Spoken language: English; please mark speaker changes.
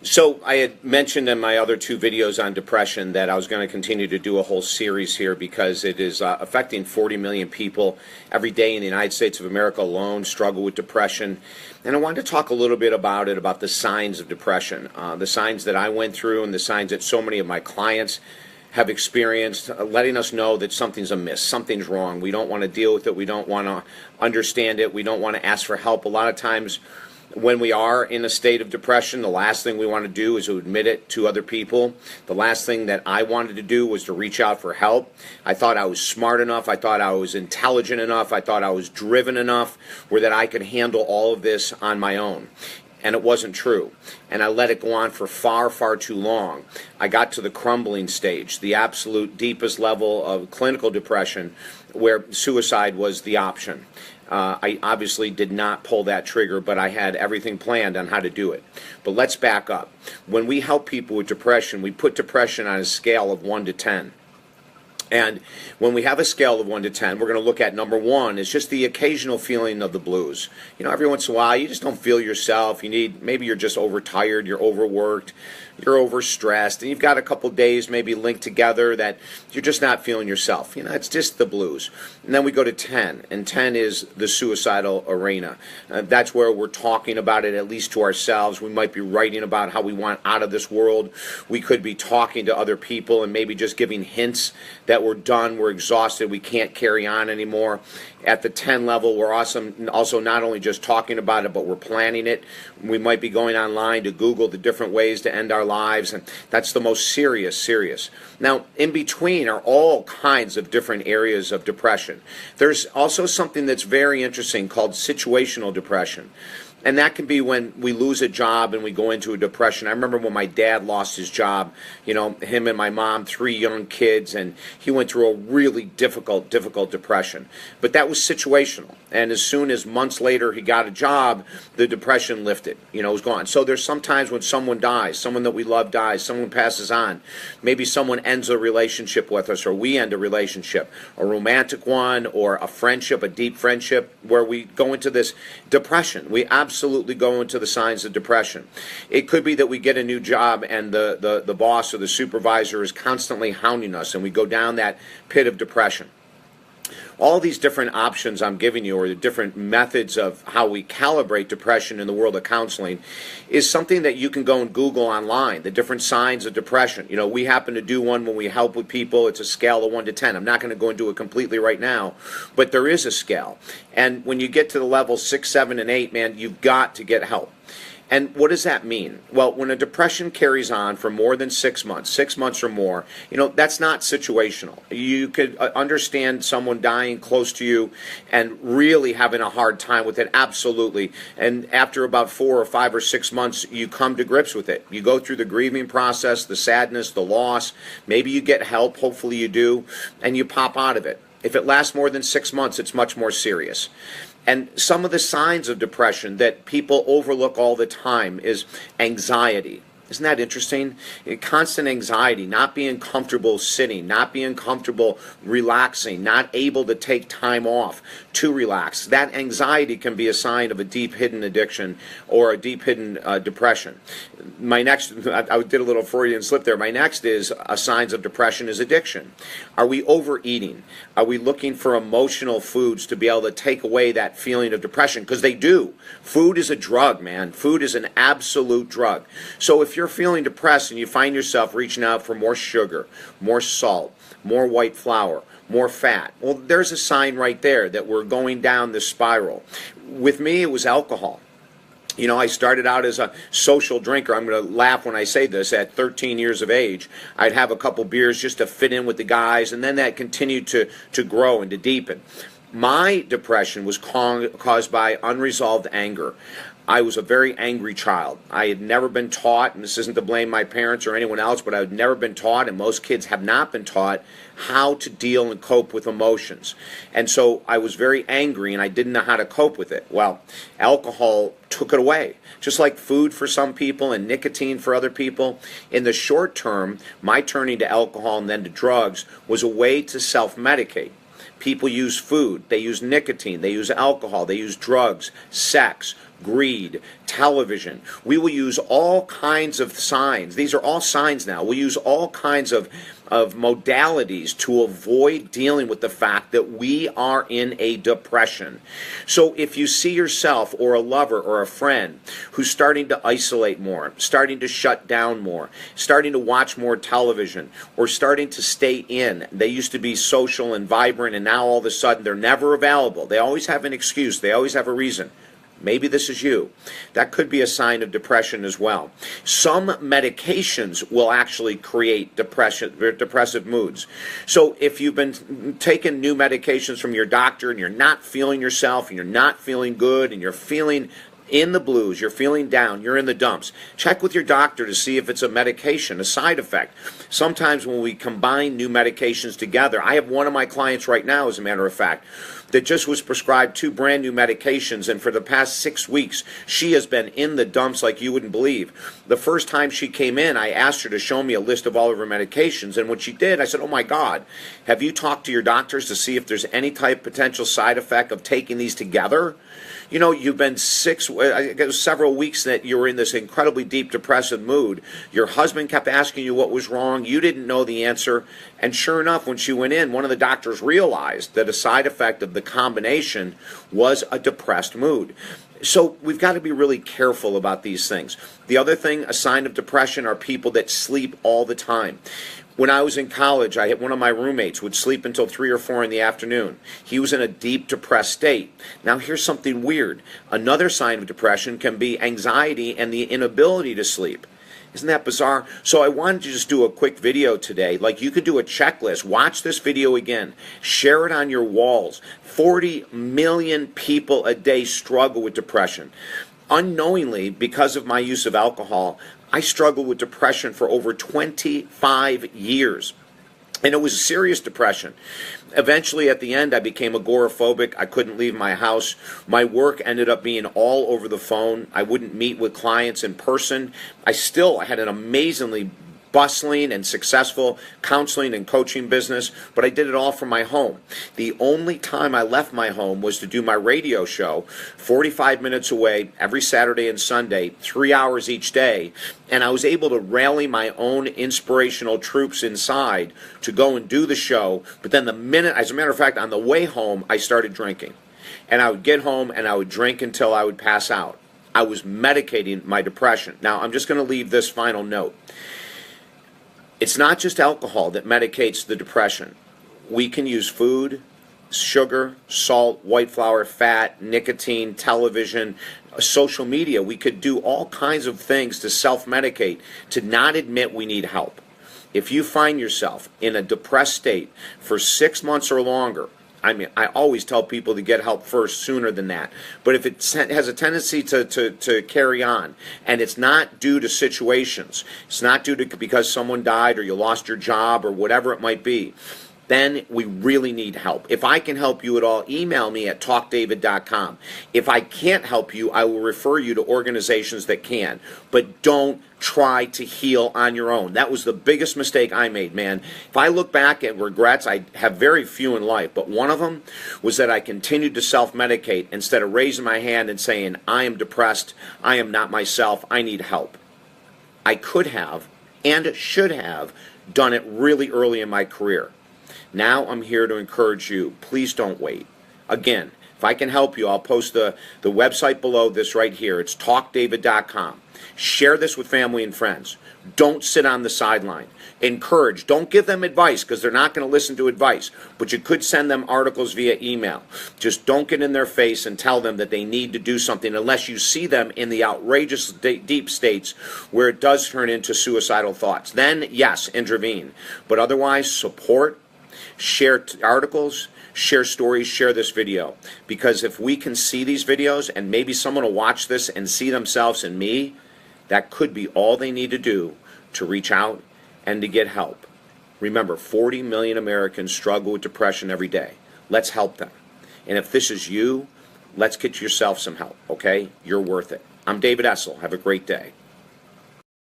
Speaker 1: So I had mentioned in my other two videos on depression that I was going to continue to do a whole series here because it is affecting 40 million people every day in the United States of America alone struggle with depression. And I wanted to talk a little bit about it, about the signs of depression, the signs that I went through and the signs that so many of my clients have experienced, letting us know that something's amiss, something's wrong. We don't want to deal with it. We don't want to understand it. We don't want to ask for help. A lot of times when we are in a state of depression, the last thing we want to do is to admit it to other people. The last thing that I wanted to do was to reach out for help. I thought I was smart enough. I thought I was intelligent enough. I thought I was driven enough where that I could handle all of this on my own. And it wasn't true. And I let it go on for far, far too long. I got to the crumbling stage, the absolute deepest level of clinical depression, where suicide was the option. I obviously did not pull that trigger, but I had everything planned on how to do it. But let's back up. When we help people with depression, we put depression on a scale of 1 to 10. And when we have a scale of 1 to 10, we're going to look at number 1 is just the occasional feeling of the blues. You know, every once in a while, you just don't feel yourself. Maybe you're just overtired, you're overworked, you're overstressed, and you've got a couple days maybe linked together that you're just not feeling yourself. You know, it's just the blues. And then we go to 10, and 10 is the suicidal arena. That's where we're talking about it, at least to ourselves. We might be writing about how we want out of this world. We could be talking to other people and maybe just giving hints that we're done, we're exhausted, we can't carry on anymore. At the 10 level, we're also not only just talking about it, but we're planning it. We might be going online to Google the different ways to end our lives, and that's the most serious. Now, in between are all kinds of different areas of depression. There's also something that's very interesting called situational depression. And that can be when we lose a job and we go into a depression. I remember when my dad lost his job, you know, him and my mom, 3 young kids, and he went through a really difficult depression. But that was situational. And as soon as months later he got a job, the depression lifted, you know, it was gone. So there's sometimes when someone dies, someone that we love dies, someone passes on, maybe someone ends a relationship with us, or we end a relationship, a romantic one, or a friendship, a deep friendship, where we go into this depression. We absolutely go into the signs of depression. It could be that we get a new job and the boss or the supervisor is constantly hounding us, and we go down that pit of depression. All these different options I'm giving you, or the different methods of how we calibrate depression in the world of counseling, is something that you can go and Google online, the different signs of depression. You know, we happen to do one when we help with people. It's a scale of 1 to 10. I'm not going to go into it completely right now, but there is a scale. And when you get to the level 6, 7, and 8, man, you've got to get help. And what does that mean? Well, when a depression carries on for more than 6 months, 6 months or more, you know, that's not situational. You could understand someone dying close to you and really having a hard time with it, absolutely. And after about 4 or 5 or 6 months, you come to grips with it. You go through the grieving process, the sadness, the loss. Maybe you get help, hopefully you do, and you pop out of it. If it lasts more than 6 months, it's much more serious. And some of the signs of depression that people overlook all the time is anxiety. Isn't that interesting? Constant anxiety, not being comfortable sitting, not being comfortable relaxing, not able to take time off to relax. That anxiety can be a sign of a deep hidden addiction or a deep hidden depression. My next, I did a little Freudian slip there. My next is signs of depression is addiction. Are we overeating? Are we looking for emotional foods to be able to take away that feeling of depression? Because they do. Food is a drug, man. Food is an absolute drug. So if you're feeling depressed and you find yourself reaching out for more sugar, more salt, more white flour, more fat, well, there's a sign right there that we're going down this spiral. With me, it was alcohol. You know, I started out as a social drinker. I'm going to laugh when I say this. At 13 years of age, I'd have a couple beers just to fit in with the guys, and then that continued to grow and to deepen. My depression was caused by unresolved anger. I was a very angry child. I had never been taught, and this isn't to blame my parents or anyone else, but I had never been taught, and most kids have not been taught, how to deal and cope with emotions. And so I was very angry, and I didn't know how to cope with it. Well, alcohol took it away. Just like food for some people and nicotine for other people. In the short term, my turning to alcohol and then to drugs was a way to self-medicate. People use food, they use nicotine, they use alcohol, they use drugs, sex, greed, television. We will use all kinds of signs. These are all signs now. We'll use all kinds of modalities to avoid dealing with the fact that we are in a depression. So if you see yourself or a lover or a friend who's starting to isolate more, starting to shut down more, starting to watch more television, or starting to stay in, they used to be social and vibrant, and now all of a sudden they're never available. They always have an excuse. They always have a reason. Maybe this is you. That could be a sign of depression as well. Some medications will actually create depressive moods. So if you've been taking new medications from your doctor and you're not feeling yourself and you're not feeling good and you're feeling in the blues, you're feeling down, you're in the dumps, check with your doctor to see if it's a medication, a side effect. Sometimes when we combine new medications together, I have one of my clients right now, as a matter of fact, that just was prescribed 2 brand new medications, and for the past 6 weeks, she has been in the dumps like you wouldn't believe. The first time she came in, I asked her to show me a list of all of her medications, and when she did, I said, oh my God, have you talked to your doctors to see if there's any type of potential side effect of taking these together? You know, you've been several weeks that you were in this incredibly deep depressive mood. Your husband kept asking you what was wrong. You didn't know the answer. And sure enough, when she went in, one of the doctors realized that a side effect of the combination was a depressed mood. So we've got to be really careful about these things. The other thing, a sign of depression, are people that sleep all the time. When I was in college, I had one of my roommates would sleep until 3 or 4 in the afternoon. He was in a deep depressed state. Now here's something weird. Another sign of depression can be anxiety and the inability to sleep. Isn't that bizarre? So I wanted to just do a quick video today. Like, you could do a checklist. Watch this video again. Share it on your walls. 40 million people a day struggle with depression. Unknowingly, because of my use of alcohol, I struggled with depression for over 25 years. And it was a serious depression. Eventually, at the end, I became agoraphobic. I couldn't leave my house. My work ended up being all over the phone. I wouldn't meet with clients in person. I had an amazingly bustling and successful counseling and coaching business, but I did it all from my home. The only time I left my home was to do my radio show, 45 minutes away every Saturday and Sunday, 3 hours each day, and I was able to rally my own inspirational troops inside to go and do the show. But then as a matter of fact, on the way home, I started drinking. And I would get home and I would drink until I would pass out. I was medicating my depression. Now, I'm just going to leave this final note. It's not just alcohol that medicates the depression. We can use food, sugar, salt, white flour, fat, nicotine, television, social media. We could do all kinds of things to self-medicate, to not admit we need help. If you find yourself in a depressed state for 6 months or longer, I always tell people to get help first, sooner than that. But if it has a tendency to carry on, and it's not due to situations, it's not due to because someone died or you lost your job or whatever it might be, then we really need help. If I can help you at all, email me at talkdavid.com. If I can't help you, I will refer you to organizations that can. But don't try to heal on your own. That was the biggest mistake I made, man. If I look back at regrets, I have very few in life, but one of them was that I continued to self-medicate instead of raising my hand and saying, I am depressed, I am not myself, I need help. I could have and should have done it really early in my career. Now I'm here to encourage you. Please don't wait. Again, if I can help you, I'll post the website below this right here. It's talkdavid.com. Share this with family and friends. Don't sit on the sideline. Encourage. Don't give them advice because they're not going to listen to advice. But you could send them articles via email. Just don't get in their face and tell them that they need to do something unless you see them in the outrageous deep states where it does turn into suicidal thoughts. Then, yes, intervene. But otherwise, support. Share articles, share stories, share this video. Because if we can see these videos and maybe someone will watch this and see themselves in me, that could be all they need to do to reach out and to get help. Remember, 40 million Americans struggle with depression every day. Let's help them. And if this is you, let's get yourself some help, okay? You're worth it. I'm David Essel. Have a great day.